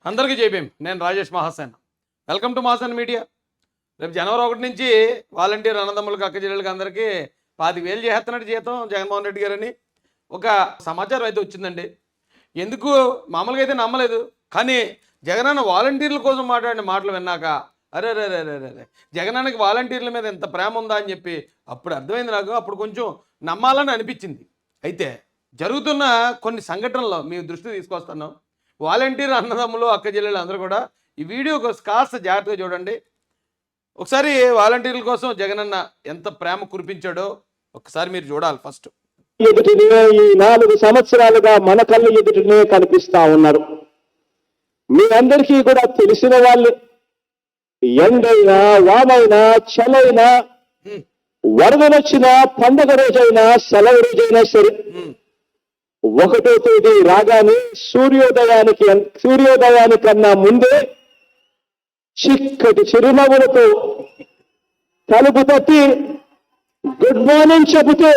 అందరికీ జైభీం. నేను Rajesh Mahasen. Welcome to Mahasen media. రేపు జనవరి 1 నుంచి వాలంటీర్ అన్నదమ్ములకు అక్క చెల్లెళ్ళకి అందరికీ 25,000 చేస్తున్నట్టు జీతం జగన్మోహన్ రెడ్డి గారని ఒక సమాచారం అయితే వచ్చిందండి. ఎందుకు మామూలుగా అయితే నమ్మలేదు, కానీ జగనన్న వాలంటీర్ల కోసం మాట్లాడిన మాటలు విన్నాక అరే రే రే రే రే జగనన్నకి వాలంటీర్ల మీద ఎంత ప్రేమ ఉందా అని చెప్పి అప్పుడు అర్థమైంది నాకు. అప్పుడు కొంచెం నమ్మాలని అనిపించింది. అయితే జరుగుతున్న కొన్ని సంఘటనలు మీ దృష్టి తీసుకొస్తాను. వాలంటీర్ అన్నదమ్ములు అక్క చెల్లెలు అందరూ కూడా ఈ వీడియో కాస్త జాగ్రత్తగా చూడండి. ఒకసారి వాలంటీర్ల కోసం జగనన్న ఎంత ప్రేమ కురిపించాడో ఒకసారి మీరు చూడాలి. ఫస్ట్ ఎదుటినే ఈ 4 సంవత్సరాలుగా మన కళ్ళు ఎదుటినే కనిపిస్తా ఉన్నారు. మీ అందరికీ కూడా తెలిసిన వాళ్ళు, ఎండైనా వామైనా చలైనా వరదలొచ్చినా పండగ రోజైనా సెలవు రోజైనా సరే 1వ తేదీ రాగానే సూర్యోదయానికన్నా ముందే చిక్కటి చిరునవ్వులతో తలుపు తట్టి గుడ్ మార్నింగ్ చెబుతూ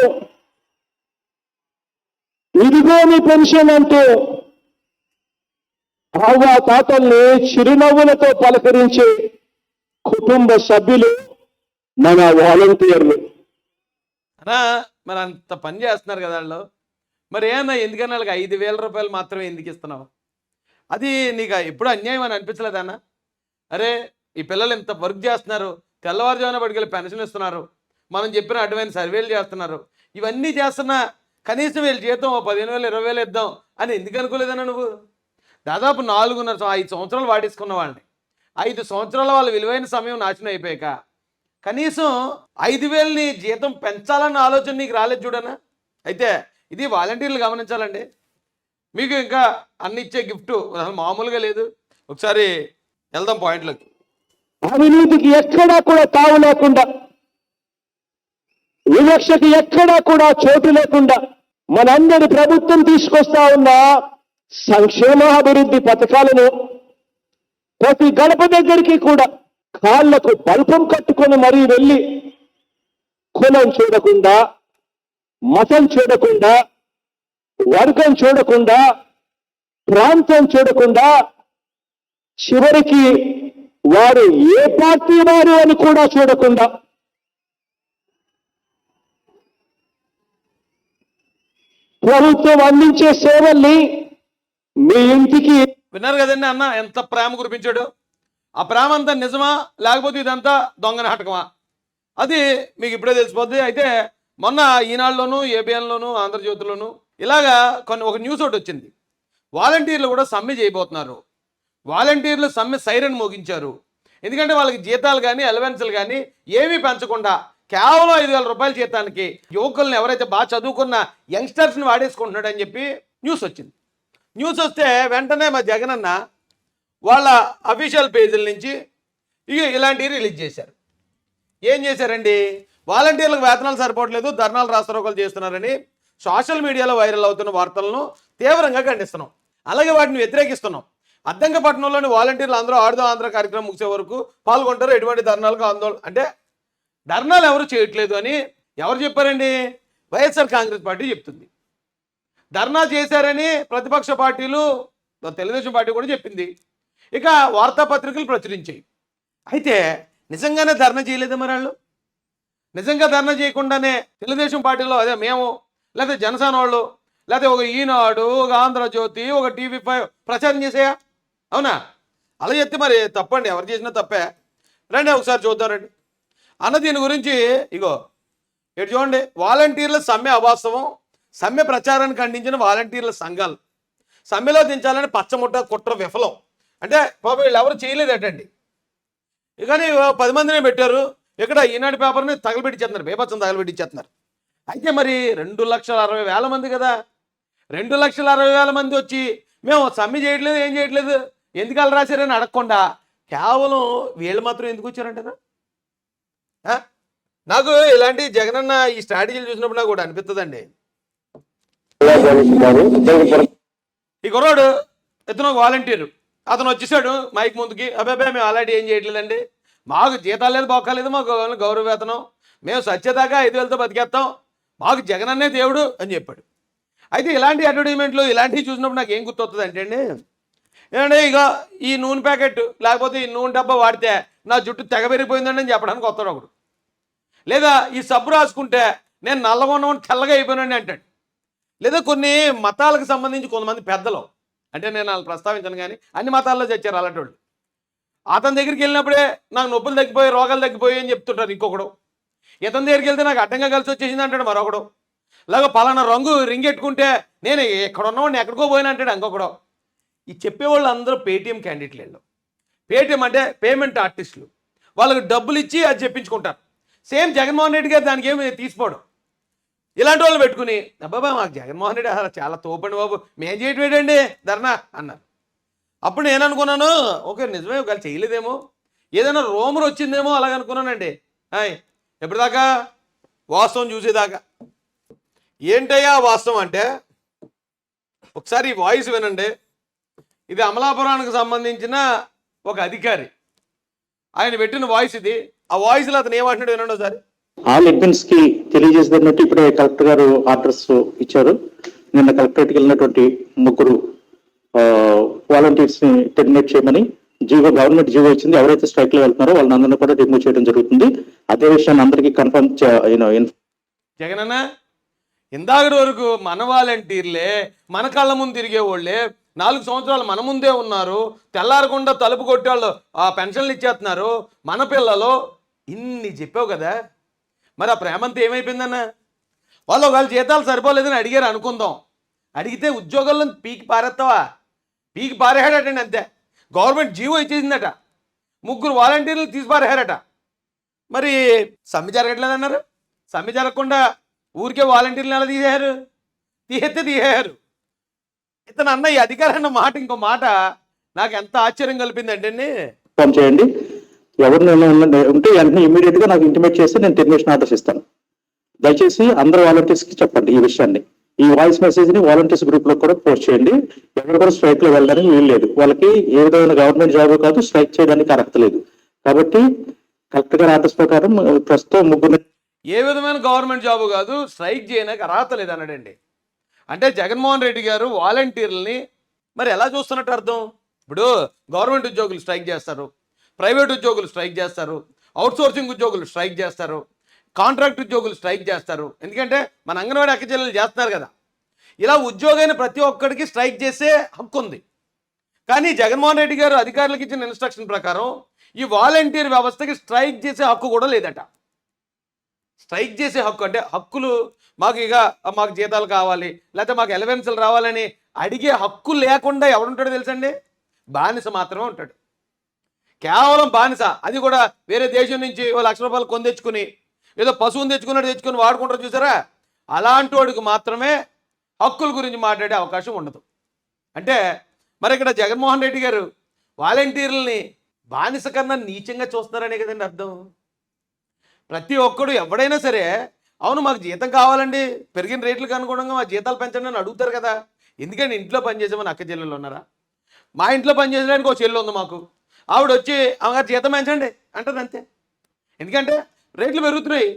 ఇదిగో మీ పెన్షన్ అంటూ అవ్వ తాతల్ని చిరునవ్వులతో పలకరించే కుటుంబ సభ్యులు మన వాలంటీర్లు. అనా మరి అంత పని చేస్తున్నారు కదా వాళ్ళు. మరి ఏమన్నా ఎందుకన్నా వాళ్ళకి 5,000 రూపాయలు మాత్రమే ఎందుకు ఇస్తున్నావు? అది నీకు ఎప్పుడు అన్యాయం అని అనిపించలేదన్నా? అరే ఈ పిల్లలు ఇంత వర్క్ చేస్తున్నారు, తెల్లవారుజామున పట్టుకెళ్ళి పెన్షన్ ఇస్తున్నారు, మనం చెప్పిన అడ్వైన్ సర్వేలు చేస్తున్నారు, ఇవన్నీ చేస్తున్నా కనీసం వీళ్ళ జీతం 15,000 20,000 ఇద్దాం అని ఎందుకు అనుకోలేదన్నా నువ్వు? దాదాపు 4.5 సంవత్సరాలు వాడేసుకున్న వాళ్ళని, 5 సంవత్సరాల వాళ్ళ విలువైన సమయం నాశనం అయిపోయాక కనీసం 5,000ని జీతం పెంచాలన్న ఆలోచన నీకు రాలేదు చూడనా? అయితే ఇది వాలంటీర్లు గమనించాలండి. మీకు ఇంకా అన్ని ఇచ్చే గిఫ్ట్ అసలు మామూలుగా లేదు. ఒకసారి వెళ్దాం పాయింట్లోకి. అవినీతికి ఎక్కడా కూడా తావు లేకుండా, వివక్షకి ఎక్కడా కూడా చోటు లేకుండా మనందరి ప్రభుత్వం తీసుకొస్తా ఉన్న సంక్షేమాభివృద్ధి పథకాలను ప్రతి గడప దగ్గరికి కూడా కాళ్లకు బల్పం కట్టుకొని మరీ వెళ్ళి కులం చూడకుండా, మతం చూడకుండా, వర్గం చూడకుండా, ప్రాంతం చూడకుండా, చివరికి వారు ఏ పార్టీ వారు అని కూడా చూడకుండా ప్రభుత్వం అందించే సేవల్ని మీ ఇంటికి. విన్నారు కదండి అన్న ఎంత ప్రేమ కురిపించాడు. ఆ ప్రేమ అంతా నిజమా లేకపోతే ఇదంతా దొంగ నాటకమా? అది మీకు ఇప్పుడే తెలిసిపోద్ది. అయితే మొన్న ఈనాడులోను, ఏబిఎన్లోను, ఆంధ్రజ్యోతిలోను ఇలాగా ఒక న్యూస్ ఒకటి వచ్చింది. వాలంటీర్లు కూడా సమ్మె చేయబోతున్నారు. వాలంటీర్లు సమ్మె సైరన్ మోగించారు. ఎందుకంటే వాళ్ళకి జీతాలు కానీ అలవెన్సులు కానీ ఏమీ పెంచకుండా కేవలం 5,000 రూపాయల జీతానికి యువకులను ఎవరైతే బాగా చదువుకున్న యంగ్స్టర్స్ని వాడేసుకుంటున్నాడు అని చెప్పి న్యూస్ వచ్చింది. న్యూస్ వస్తే వెంటనే మా జగనన్న వాళ్ళ అఫీషియల్ పేజీల నుంచి ఇలాంటివి రిలీజ్ చేశారు. ఏం చేశారండి? వాలంటీర్లకు వేతనాలు సరిపోవట్లేదు, ధర్నాలు రాస్తారోకలు చేస్తున్నారని సోషల్ మీడియాలో వైరల్ అవుతున్న వార్తలను తీవ్రంగా ఖండిస్తున్నాం. అలాగే వాటిని వ్యతిరేకిస్తున్నాం. అద్దంకపట్నంలోని వాలంటీర్లు అందరూ ఆడుదాం ఆంధ్ర కార్యక్రమం ముగిసే వరకు పాల్గొంటారు. ఎటువంటి ధర్నాలకు ఆందోళన అంటే ధర్నాలు ఎవరు చేయట్లేదు అని ఎవరు చెప్పారండి? వైఎస్ఆర్ కాంగ్రెస్ పార్టీ చెప్తుంది. ధర్నా చేశారని ప్రతిపక్ష పార్టీలు, తెలుగుదేశం పార్టీ కూడా చెప్పింది. ఇక వార్తాపత్రికలు ప్రచురించాయి. అయితే నిజంగానే ధర్నా చేయలేదు మరి వాళ్ళు. నిజంగా ధర్నా చేయకుండానే తెలుగుదేశం పార్టీలో అదే మేము, లేకపోతే జనసేన వాళ్ళు, లేకపోతే ఒక ఈనాడు, ఒక ఆంధ్రజ్యోతి, ఒక TV5 ప్రచారం చేసాయా? అవునా? అలా చెప్తే మరి తప్పండి, ఎవరు చేసినా తప్పే. రండి ఒకసారి చూద్దాం రండి అన్న. దీని గురించి ఇగో ఇటు చూడండి. వాలంటీర్ల సమ్మె అవాస్తవం, సమ్మె ప్రచారాన్ని ఖండించిన వాలంటీర్ల సంఘాలు, సమ్మెలో దించాలని పచ్చముట్ట కుట్ర విఫలం. అంటే పాప వీళ్ళు ఎవరు చేయలేదటండి. కానీ 10 మందినే పెట్టారు. ఇక్కడ ఈనాడు పేపర్ని తగలబెట్టించేస్తున్నారు, బేపచ్చని తగలబెట్టించేస్తున్నారు. అయితే మరి 2,60,000 మంది కదా, 2,60,000 మంది వచ్చి మేము సమ్మె చేయట్లేదు, ఏం చేయట్లేదు, ఎందుకు అలా రాశారని అడగకుండా కేవలం వీళ్ళు మాత్రం ఎందుకు వచ్చారంటారా? నాకు ఇలాంటి జగనన్న ఈ స్ట్రాటజీలు చూసినప్పుడు నాకు కూడా అనిపిస్తుందండి. ఈ కుర్రాడు ఇతను వాలంటీరు, అతను వచ్చేసాడు మైక్ ముందుకి, అబ్బాయి మేము అలాంటి ఏం చేయట్లేదండి, మాకు జీతాలు లేదు, బొక్కలేదు, మాకు గౌరవ వేతనం, మేము సత్యదాకా 5,000తో బతికేస్తాం, మాకు జగనన్నే దేవుడు అని చెప్పాడు. అయితే ఇలాంటి అడ్వర్టైజ్మెంట్లు ఇలాంటివి చూసినప్పుడు నాకు ఏం గుర్తొస్తుంది అంటే అండి, ఏమంటే ఇక ఈ నూనె ప్యాకెట్ లేకపోతే ఈ నూనె డబ్బా వాడితే నా జుట్టు తెగ పెరిగిపోయిందండి అని చెప్పడానికి వస్తాడు ఒకడు. లేదా ఈ సబ్బు రాసుకుంటే నేను నల్లగా ఉన్నవాడిని తెల్లగా అయిపోయానండి అంటాడు. లేదా కొన్ని మతాలకు సంబంధించి కొంతమంది పెద్దలు, అంటే నేను వాళ్ళు ప్రస్తావించను కానీ అన్ని మతాల్లో చచ్చారు అలాంటి వాళ్ళు. అతని దగ్గరికి వెళ్ళినప్పుడే నాకు నొప్పులు తగ్గిపోయి రోగాలు తగ్గిపోయి అని చెప్తుంటారు ఇంకొకడు. ఇతని దగ్గరికి వెళ్తే నాకు అడ్డంగా కలిసి వచ్చేసింది అంటాడు మరొకడు. లేక పలానా రంగు రింగెట్టుకుంటే నేను ఎక్కడ ఉన్నవాడిని ఎక్కడికో పోయినా అంటాడు ఇంకొకడు. ఈ చెప్పేవాళ్ళు అందరూ పేటీఎం క్యాండిడేట్లు. పేటీఎం అంటే పేమెంట్ ఆర్టిస్టులు. వాళ్ళకి డబ్బులు ఇచ్చి అది చెప్పించుకుంటారు. సేమ్ జగన్మోహన్ రెడ్డి గారు దానికి ఏమి తీసుకోవడం. ఇలాంటి వాళ్ళు పెట్టుకుని అబ్బాబా మాకు జగన్మోహన్ రెడ్డి అసలు చాలా తోపండి బాబు, మేము చేయటమేటండి ధర్నా అన్నారు. అప్పుడు నేను అనుకున్నాను, ఓకే నిజమే ఒకవేళ చేయలేదేమో, ఏదైనా రోమర్ వచ్చిందేమో అలాగనుకున్నానండి. ఎప్పటిదాకా వాస్తవం చూసేదాకా. ఏంటయ్యా వాస్తవం అంటే ఒకసారి ఈ వాయిస్ వినండి. ఇది అమలాపురానికి సంబంధించిన ఒక అధికారి ఆయన పెట్టిన వాయిస్ ఇది. ఆ వాయిస్లో అతను ఏమంటున్నాడు వినండి ఒకసారి. ఆల్ అడ్మిన్స్ కి తెలియజేసినట్టు ఇప్పుడే కలెక్టర్ గారు ఆర్డర్స్ ఇచ్చారు. నిన్న కలెక్టరేట్కి వెళ్ళినటువంటి 3 వాలంటీర్స్ ని టెర్మినేట్ చేయమని గవర్నమెంట్ జీవో ఇచ్చింది. ఎవరైతే స్ట్రైక్ లో వెళ్తున్నారో వాళ్ళని అందరినీ కూడా రిమూవ్ చేయడం జరుగుతుంది. అదే విషయాన్ని అందరికీ కన్ఫర్మ్ జగనన్న ఇందాకటి వరకు మన వాలంటీర్లే మన కళ్ళ ముందు తిరిగే వాళ్ళే 4 సంవత్సరాలు మన ముందే ఉన్నారు, తెల్లారకుండా తలుపు కొట్టాళ్ళు ఆ పెన్షన్లు ఇచ్చేస్తున్నారు, మన పిల్లలు ఇన్ని చెప్పావు కదా. మరి ఆ ప్రేమంతా ఏమైపోయిందన్న? వాళ్ళు ఒకవేళ జీతాలు సరిపోలేదని అడిగారు అనుకుందాం. అడిగితే ఉద్యోగాల్లో పీకి పారేస్తావా? పీకి పారేహాడటండి అంతే. గవర్నమెంట్ జీవో ఇచ్చేసిందట, 3 వాలంటీర్లు తీసి పారేహారట. మరి సమ్మె జరగట్లేదన్నారు. సమ్మె జరగకుండా ఊరికే వాలంటీర్లు ఎలా తీసేశారు? తీసేయారు. ఇతను అన్న ఈ అధికారన్న మాట ఇంకో మాట నాకు ఎంత ఆశ్చర్యం కలిపిందంటే చేయండి. ఎవరిని ఉంటే వెంటనే ఇమీడియట్ గా నాకు ఇంటిమేట్ చేసి నేను టెర్మినేషన్ ఆర్డర్స్ ఇస్తాను. దయచేసి అందరు వాలంటీర్స్ కి చెప్పండి ఈ విషయాన్ని. ఈ వాయిస్ మెసేజ్ ని వాలంటీర్స్ గ్రూప్ లో కూడా పోస్ట్ చేయండి. ఎవరు కూడా స్ట్రైక్ లో వెళ్ళడానికి వీలు లేదు. వాళ్ళకి ఏ విధమైన గవర్నమెంట్ జాబ్ కాదు, స్ట్రైక్ చేయడానికి అర్హత లేదు. కాబట్టి కలెక్టర్ గారి ఆర్డర్స్ ప్రకారం ప్రస్తుతం 3 ఏ విధమైన గవర్నమెంట్ జాబు కాదు, స్ట్రైక్ చేయడానికి అర్హత లేదు అన్నాడండి. అంటే జగన్మోహన్ రెడ్డి గారు వాలంటీర్లని మరి ఎలా చూస్తున్నట్టు అర్థం? ఇప్పుడు గవర్నమెంట్ ఉద్యోగులు స్ట్రైక్ చేస్తారు, ప్రైవేట్ ఉద్యోగులు స్ట్రైక్ చేస్తారు, అవుట్సోర్సింగ్ ఉద్యోగులు స్ట్రైక్ చేస్తారు, కాంట్రాక్ట్ ఉద్యోగులు స్ట్రైక్ చేస్తారు. ఎందుకంటే మన అంగన్వాడీ అక్క చెల్లెలు చేస్తున్నారు కదా. ఇలా ఉద్యోగైన ప్రతి ఒక్కడికి స్ట్రైక్ చేసే హక్కు ఉంది. కానీ జగన్మోహన్ రెడ్డి గారు అధికారులకు ఇచ్చిన ఇన్స్ట్రక్షన్ ప్రకారం ఈ వాలంటీర్ వ్యవస్థకి స్ట్రైక్ చేసే హక్కు కూడా లేదట. స్ట్రైక్ చేసే హక్కు అంటే హక్కులు మాకు జీతాలు కావాలి, లేకపోతే మాకు ఎలవెన్సులు రావాలని అడిగే హక్కు లేకుండా ఎవడుంటాడో తెలుసండి? బానిస మాత్రమే ఉంటాడు. కేవలం బానిస. అది కూడా వేరే దేశం నుంచి ₹1,00,000 కొని తెచ్చుకుని ఏదో పశువుని తెచ్చుకుని వాడుకుంటారు చూసారా, అలాంటి వాడికి మాత్రమే హక్కుల గురించి మాట్లాడే అవకాశం ఉండదు. అంటే మరి ఇక్కడ జగన్మోహన్ రెడ్డి గారు వాలంటీర్లని బానిస కన్నా నీచంగా చూస్తున్నారనే కదండి అర్థం. ప్రతి ఒక్కడు ఎవడైనా సరే అవును మాకు జీతం కావాలండి, పెరిగిన రేట్లకు అనుగుణంగా మా జీతాలు పెంచండి అని అడుగుతారు కదా. ఎందుకంటే ఇంట్లో పనిచేసామని అక్క చెల్లెళ్ళు ఉన్నారా? మా ఇంట్లో పనిచేసడానికి ఒక చెల్లి ఉంది మాకు. ఆవిడ వచ్చి అమ్మగారు జీతం పెంచండి అంటది అంతే. ఎందుకంటే రేట్లు పెరుగుతున్నాయి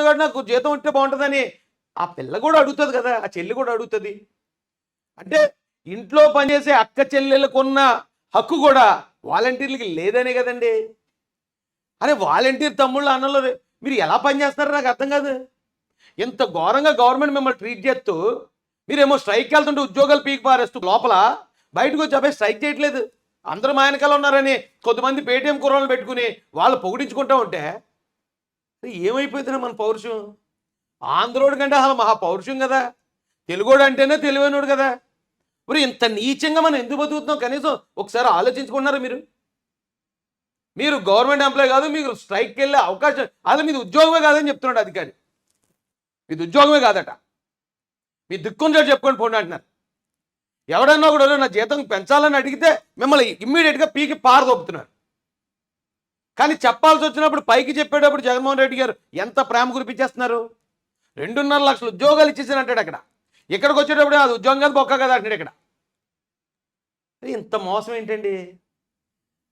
కాబట్టి నాకు జీతం ఉంటే బాగుంటుందని ఆ పిల్ల కూడా అడుగుతుంది కదా, ఆ చెల్లి కూడా అడుగుతుంది. అంటే ఇంట్లో పనిచేసే అక్క చెల్లెళ్ళకున్న హక్కు కూడా వాలంటీర్లకి లేదనే కదండి. అరే వాలంటీర్ తమ్ముళ్ళు అన్నలు మీరు ఎలా పనిచేస్తారో నాకు అర్థం కాదు. ఇంత ఘోరంగా గవర్నమెంట్ మిమ్మల్ని ట్రీట్ చేస్తూ మీరేమో స్ట్రైక్ వెళ్తుంటే ఉద్యోగాలు పీకి పారేస్తూ లోపల బయటకు వచ్చి అబ్బాయి స్ట్రైక్ చేయట్లేదు, అందరూ మా వెనకాల ఉన్నారని కొంతమంది పేటీఎం కుర్రాళ్ళు పెట్టుకుని వాళ్ళు పొగిడించుకుంటూ ఉంటే ఏమైపోతుంది మన పౌరుషం? ఆంధ్రోడి కంటే అసలు మహా పౌరుషం కదా, తెలుగోడు అంటేనే తెలివైనోడు కదా. మరి ఇంత నీచంగా మనం ఎందుకు బతుకుతున్నాం కనీసం ఒకసారి ఆలోచించుకున్నారా మీరు గవర్నమెంట్ ఎంప్లాయ్ కాదు, మీకు స్ట్రైక్కి వెళ్ళే అవకాశం అసలు మీది ఉద్యోగమే కాదని చెప్తున్నాడు అధికారి. మీది ఉద్యోగమే కాదట, మీ దిక్కుంజాడు చెప్పుకొని పోండి అంటున్నారు. ఎవడన్నా కూడా నా జీతం పెంచాలని అడిగితే మిమ్మల్ని ఇమ్మీడియట్గా పీకి పారదొప్పుతున్నారు. కానీ చెప్పాల్సి వచ్చినప్పుడు పైకి చెప్పేటప్పుడు జగన్మోహన్ రెడ్డి గారు ఎంత ప్రేమ కురిపించేస్తున్నారు. 2.5 లక్షల ఉద్యోగాలు ఇచ్చేసాను అంటాడు అక్కడ. ఇక్కడికి వచ్చేటప్పుడు అది ఉద్యోగం కాదు బొక్క కదా అంటాడు ఇక్కడ. ఇంత మోసం ఏంటండి?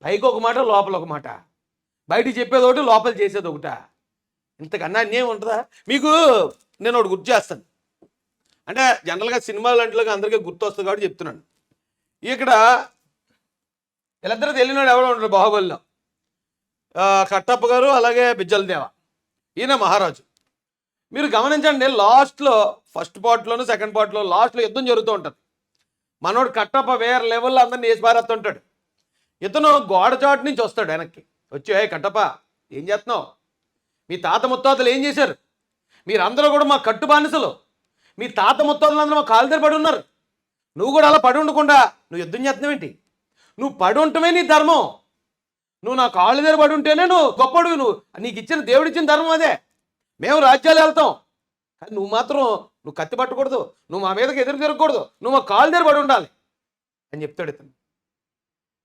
పైకి ఒక మాట లోపల ఒక మాట, బయటికి చెప్పేది ఒకటి లోపల చేసేది ఒకట. ఇంతకన్నా అన్యాయం ఉంటుందా? మీకు నేను ఒకటి గుర్తు చేస్తాను. అంటే జనరల్గా సినిమాలు అంటేలాగా అందరికీ గుర్తు వస్తుంది కాబట్టి చెప్తున్నాను. ఇక్కడ వీళ్ళిద్దరూ తెలియనాడు ఎవరో ఉంటారు బాహుబలిలో, కట్టప్ప గారు అలాగే బిజ్జల దేవ, ఈయన మహారాజు. మీరు గమనించండి, లాస్ట్లో ఫస్ట్ పార్ట్లోను సెకండ్ పార్ట్లో లాస్ట్లో యుద్ధం జరుగుతూ ఉంటుంది. మనోడు కట్టప్ప వేరే లెవెల్లో అందరిని వేసి పారేస్తుంటాడు. ఇతను గోడ చాటు నుంచి వస్తాడు వెనక్కి వచ్చి, ఏ కట్టప్ప ఏం చేస్తున్నావు, మీ తాత ముత్తాతలు ఏం చేశారు, మీరందరూ కూడా మా కట్టు బానిసలు, మీ తాత ముత్తాతలు అందరూ మా కాళ్ళ దగ్గర పడి ఉన్నారు, నువ్వు కూడా అలా పడి ఉండకుండా నువ్వు యుద్ధం చేస్తున్నావు ఏంటి, నువ్వు పడి ఉండటమే నీ ధర్మం, నువ్వు నా కాళ్ళ దగ్గర పడి ఉంటేనే నువ్వు గొప్పడు, నువ్వు నీకు ఇచ్చిన దేవుడిచ్చిన ధర్మం అదే, మేము రాజ్యాలు వెళ్తాం కానీ నువ్వు మాత్రం నువ్వు కత్తి పట్టకూడదు, నువ్వు మా మీదకి ఎదురు తిరగకూడదు, నువ్వు మా కాళ్ళ దగ్గర పడి ఉండాలి అని చెప్తాడు ఇతను.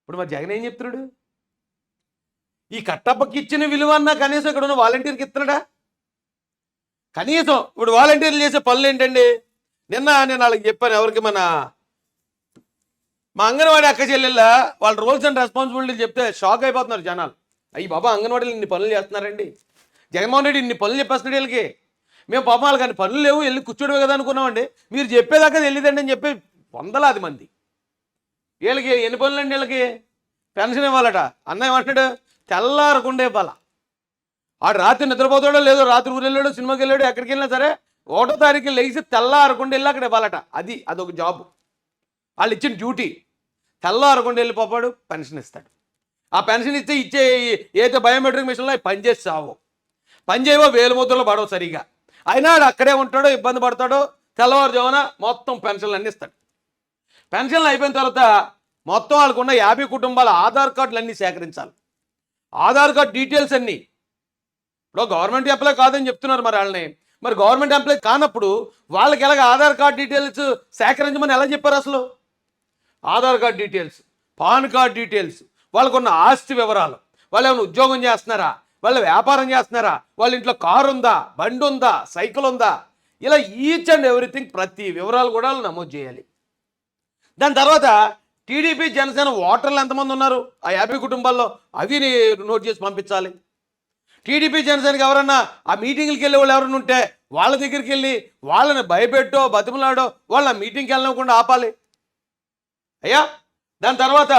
ఇప్పుడు మరి జగన్ ఏం చెప్తున్నాడు, ఈ కట్టప్పకి ఇచ్చిన విలువ అన్నా కనీసం ఇక్కడ ఉన్న వాలంటీర్కి ఇస్తున్నాడా? కనీసం ఇప్పుడు వాలంటీర్లు చేసే పనులు ఏంటండి? నిన్న నేను వాళ్ళకి చెప్పాను, ఎవరికి మా అంగన్వాడీ అక్క చెల్లెళ్ళ వాళ్ళ రూల్స్ అండ్ రెస్పాన్సిబిలిటీలు చెప్తే షాక్ అయిపోతున్నారు జనాలు. అయ్యి బాబా అంగన్వాడీలు ఇన్ని పనులు చేస్తున్నారండి, జగన్మోహన్ రెడ్డి ఇన్ని పనులు చెప్పేస్తున్నాడు వీళ్ళకి, మేము పాపం వాళ్ళకి కానీ పనులు లేవు వెళ్ళి కూర్చోడమే కదా అనుకున్నామండి, మీరు చెప్పేదాకా తెలియదండి అని చెప్పి వందలాది మంది. వీళ్ళకి ఎన్ని పనులు అండి, వీళ్ళకి పెన్షన్ ఇవ్వాలట, అన్న ఏమంటాడు తెల్లారకుండా ఇవ్వాల, ఆడు రాత్రి నిద్రపోతాడో లేదో, రాత్రి ఊరు వెళ్ళాడో సినిమాకి వెళ్ళాడో ఎక్కడికి వెళ్ళినా సరే 1వ తారీఖు లేచి తెల్లారకుండా వెళ్ళి అక్కడ ఇవ్వాలట, అదొక జాబ్, వాళ్ళు ఇచ్చిన డ్యూటీ. తెల్లారకుండా వెళ్ళి పోపాడు పెన్షన్ ఇస్తాడు, ఆ పెన్షన్ ఇచ్చే ఏదైతే బయోమెట్రిక్ మిషన్లో అవి పనిచేసి సావు, పనిచేయవో వేలు ముద్రలు పడవు సరిగా, అయినా ఆడు అక్కడే ఉంటాడో ఇబ్బంది పడతాడో, తెల్లవారుజామున మొత్తం పెన్షన్లు అన్నీ ఇస్తాడు. పెన్షన్లు అయిపోయిన తర్వాత మొత్తం వాళ్ళకున్న 50 కుటుంబాల ఆధార్ కార్డులు అన్నీ సేకరించాలి, ఆధార్ కార్డు డీటెయిల్స్ అన్నీ. ఇప్పుడు గవర్నమెంట్ ఎంప్లాయ్ కాదని చెప్తున్నారు మరి వాళ్ళని, మరి గవర్నమెంట్ ఎంప్లాయ్ కానప్పుడు వాళ్ళకి ఎలాగ ఆధార్ కార్డు డీటెయిల్స్ సేకరించమని ఎలా చెప్పారు అసలు? Aadhaar card details, pan card details, వాళ్ళకున్న ఆస్తి వివరాలు, వాళ్ళు ఏమైనా ఉద్యోగం చేస్తున్నారా, వాళ్ళు వ్యాపారం చేస్తున్నారా, వాళ్ళ ఇంట్లో కారు ఉందా, బండి ఉందా, సైకిల్ ఉందా, ఇలా ఈచ్ అండ్ ఎవ్రీథింగ్ ప్రతి వివరాలు కూడా నమోదు చేయాలి. దాని తర్వాత టీడీపీ జనసేన ఓటర్లు ఎంతమంది ఉన్నారు ఆ 50 కుటుంబాల్లో అవి నోట్ చేసి పంపించాలి. టీడీపీ జనసేనకి ఎవరన్నా ఆ మీటింగ్కి వెళ్ళే వాళ్ళు ఎవరైనా ఉంటే వాళ్ళ దగ్గరికి వెళ్ళి వాళ్ళని భయపెట్టో బతిమలాడో వాళ్ళ మీటింగ్కి వెళ్ళకుండా ఆపాలి అయ్యా. దాని తర్వాత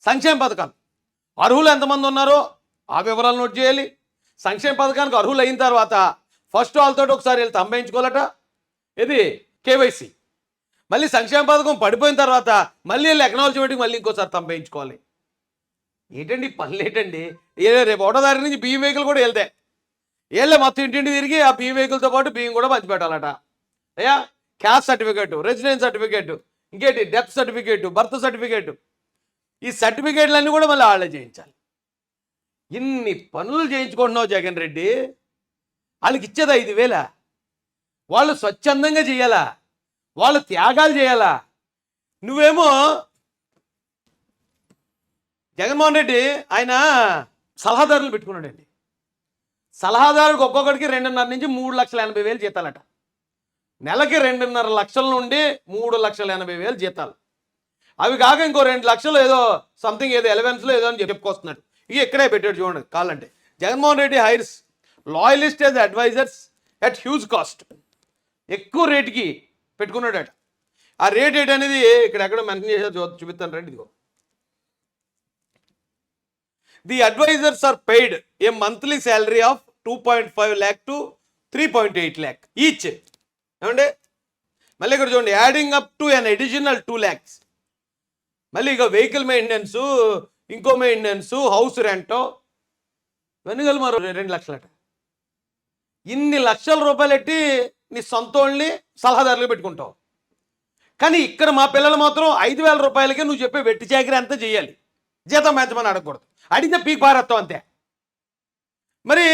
సంక్షేమ పథకాలు అర్హులు ఎంతమంది ఉన్నారో ఆ వివరాలు నోట్ చేయాలి. సంక్షేమ పథకానికి అర్హులు అయిన తర్వాత ఫస్ట్ వాళ్ళతో ఒకసారి వెళ్ళి తంబేయించుకోవాలట, ఇది కేవైసీ. మళ్ళీ సంక్షేమ పథకం పడిపోయిన తర్వాత మళ్ళీ వెళ్ళి ఎకనాలజీమెంట్కి మళ్ళీ ఇంకోసారి తంబేయించుకోవాలి. ఏంటండి పనులు ఏంటండి? రేపు 1వ తారీఖు నుంచి బియ్యం వెహికల్ కూడా వెళ్తే మొత్తం ఇంటింటి తిరిగి ఆ బియ్యం వెహికల్తో పాటు బియ్యం కూడా పంచిపెట్టాలట అయ్యా. క్యాస్ట్ సర్టిఫికేట్, రెసిడెన్స్ సర్టిఫికేట్, ఇంకేంటి డెత్ సర్టిఫికేట్, బర్త్ సర్టిఫికేట్, ఈ సర్టిఫికేట్లన్నీ కూడా మళ్ళీ వాళ్ళే చేయించాలి. ఇన్ని పనులు చేయించుకుంటున్నావు జగన్ రెడ్డి, వాళ్ళకి ఇచ్చేది 5,000, వాళ్ళు స్వచ్ఛందంగా చేయాలా, వాళ్ళు త్యాగాలు చేయాలా. నువ్వేమో జగన్మోహన్ రెడ్డి ఆయన సలహాదారులు పెట్టుకున్నాడండి. సలహాదారుడికి ఒక్కొక్కడికి 2.5 నుంచి 3,80,000 జీతాలట. నెలకి 2.5 లక్షల నుండి 3,80,000 జీతాలు. అవి కాక ఇంకో 2 లక్షలు ఏదో సంథింగ్ ఏదో ఎలవెన్స్లో ఏదో అని చెప్పుకొస్తున్నాడు. ఇవి ఇక్కడే పెట్టాడు చూడండి కావాలంటే. Jaganmohan Reddy hires loyalist as advisers at huge cost. ఎక్కువ రేటుకి పెట్టుకున్నాడట. ఆ రేట్ ఏంటి అనేది ఇక్కడ ఎక్కడో మెన్షన్ చేశారు, చూపిస్తాను రండి. ఇదిగో, the advisers are paid a monthly salary of 2.5 lakh to 3.8 lakh each. ఏమంటే మళ్ళీ ఇక్కడ చూడండి, adding up to an additional 2 lakhs. మళ్ళీ ఇక వెహికల్ మెయింటెనెన్స్, ఇంకో మెయింటెనెన్స్, హౌస్ రెంటో ఇవన్నీ కలిసి మరో 2 లక్షలట. ఇన్ని లక్షల రూపాయలు ఎట్టి నీ సొంత వాళ్ళని సలహాదారులు పెట్టుకుంటావు. కానీ ఇక్కడ మా పిల్లలు మాత్రం 5,000 రూపాయలకే నువ్వు చెప్పే వెట్టి చాకరీ అంతా చేయాలి, జీతం పెంచమని అడగకూడదు, అడిగితే పీక్ పారేస్తావు అంతే. మరి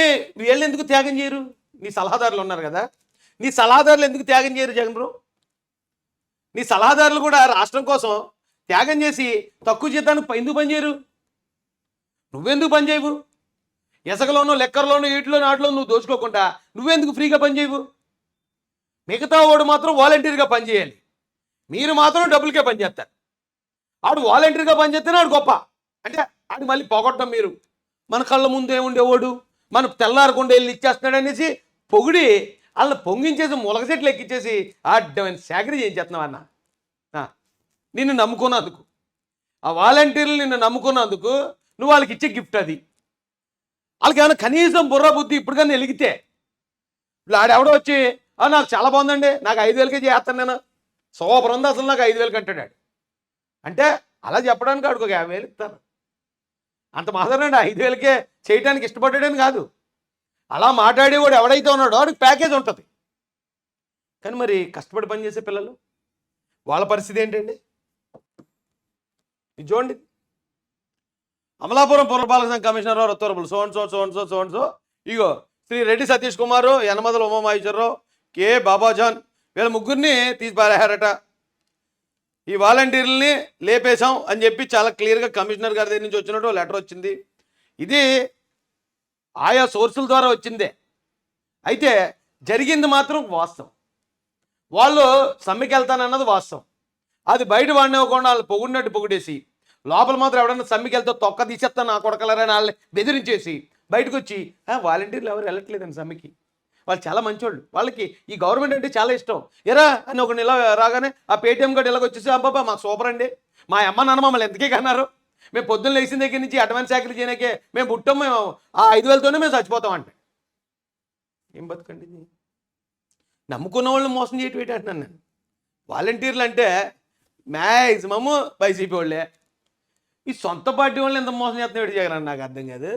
వీళ్ళు ఎందుకు త్యాగం చేయరు? నీ సలహాదారులు ఉన్నారు కదా, నీ సలహాదారులు ఎందుకు త్యాగం చేయరు జగన్ బ్రో? నీ సలహాదారులు కూడా రాష్ట్రం కోసం త్యాగం చేసి తక్కువ జీతానికి ఎందుకు పనిచేయరు? నువ్వెందుకు పనిచేయవు? ఇసుకలోనూ లెక్కర్లోనూ వీటిలోనూ వాటిలో నువ్వు దోచుకోకుండా నువ్వెందుకు ఫ్రీగా పనిచేయవు? మిగతా వాడు మాత్రం వాలంటీర్గా పనిచేయాలి, మీరు మాత్రం డబ్బులకే పనిచేస్తారు. ఆడు వాలంటీర్గా పనిచేస్తేనే ఆడు గొప్ప అంటే ఆడు మళ్ళీ పోగొట్టడం. మీరు మన కళ్ళ ముందే ఉండేవాడు మన తెల్లారకుండా వెళ్ళి ఇచ్చేస్తున్నాడు అనేసి పొగిడి వాళ్ళని పొంగించేసి ములగ చెట్లు ఎక్కించేసి అడ్డమైన సేకరి చేయించేస్తున్నావు అన్న. నిన్ను నమ్ముకున్నందుకు, ఆ వాలంటీర్లు నిన్ను నమ్ముకున్నందుకు నువ్వు వాళ్ళకి ఇచ్చే గిఫ్ట్ అది. వాళ్ళకి ఏమైనా కనీసం బుర్ర బుద్ధి ఇప్పుడు కానీ వెలిగితే, ఇప్పుడు ఆడెవడో వచ్చి నాకు చాలా బాగుందండి, నాకు 5,000కే చేస్తాను నేను, సూపర్ ఉంది అసలు, నాకు 5,000 అంటాడు. అంటే అలా చెప్పడానికి ఆడికి ఒక 50,000 ఇస్తారు. అంత మాత్రమే 5,000కే చేయడానికి ఇష్టపడ్డాడని కాదు. అలా మాట్లాడేవాడు ఎవడైతే ఉన్నాడో వాడికి ప్యాకేజ్ ఉంటుంది. కానీ మరి కష్టపడి పనిచేసే పిల్లలు వాళ్ళ పరిస్థితి ఏంటండి? ఇది చూడండి. అమలాపురం పురపాలక సంఘ కమిషనర్ ఉత్తర్వులు సో ఇగో శ్రీ రెడ్డి సతీష్ కుమార్, యనమదల ఉమామహేశ్వరరావు, కె బాబాజాన్, వీళ్ళ ముగ్గురిని తీసి పారేశారట. ఈ వాలంటీర్లని లేపేశాం అని చెప్పి చాలా క్లియర్గా కమిషనర్ గారి దగ్గర నుంచి వచ్చినట్టు లెటర్ వచ్చింది. ఇది ఆయా సోర్సుల ద్వారా వచ్చిందే. అయితే జరిగింది మాత్రం వాస్తవం. వాళ్ళు సమ్మెకి వెళ్తానన్నది వాస్తవం. అది బయట వాడినివ్వకుండా వాళ్ళు పొగిడినట్టు పొగిడేసి, లోపల మాత్రం ఎవడన్నా సమ్మెకి వెళ్తే తొక్క తీసేస్తాను నా కొడకలరని వాళ్ళని బెదిరించేసి బయటకు వచ్చి వాలంటీర్లు ఎవరు వెళ్ళట్లేదండి సమ్మెకి, వాళ్ళు చాలా మంచోళ్ళు, వాళ్ళకి ఈ గవర్నమెంట్ అంటే చాలా ఇష్టం ఎరా అని ఒక ఇలా రాగానే ఆ పేటీఎం కార్డు ఇలాగ వచ్చేసి అబ్బాబా మాకు సూపర్ అండి, మా అమ్మ నాన్న మమ్మల్ని ఎంతకే కన్నారు, మేము పొద్దున్న లేచిన దగ్గర నుంచి అడ్వాన్స్ శాఖలు చేయడానికే మేము పుట్టాం, మేము ఆ 5,000తోనే మేము చచ్చిపోతాం అంటే ఏం బతుకండి ఇది? నమ్ముకున్న వాళ్ళని మోసం చేయటం ఏంటి అంటున్నాను నేను. వాలంటీర్లు అంటే మ్యాక్సిమము వైసీపీ వాళ్ళే. ఈ సొంత పార్టీ వాళ్ళని ఎంత మోసం చేస్తున్నాడు జగన్ నాకు అర్థం కాదు.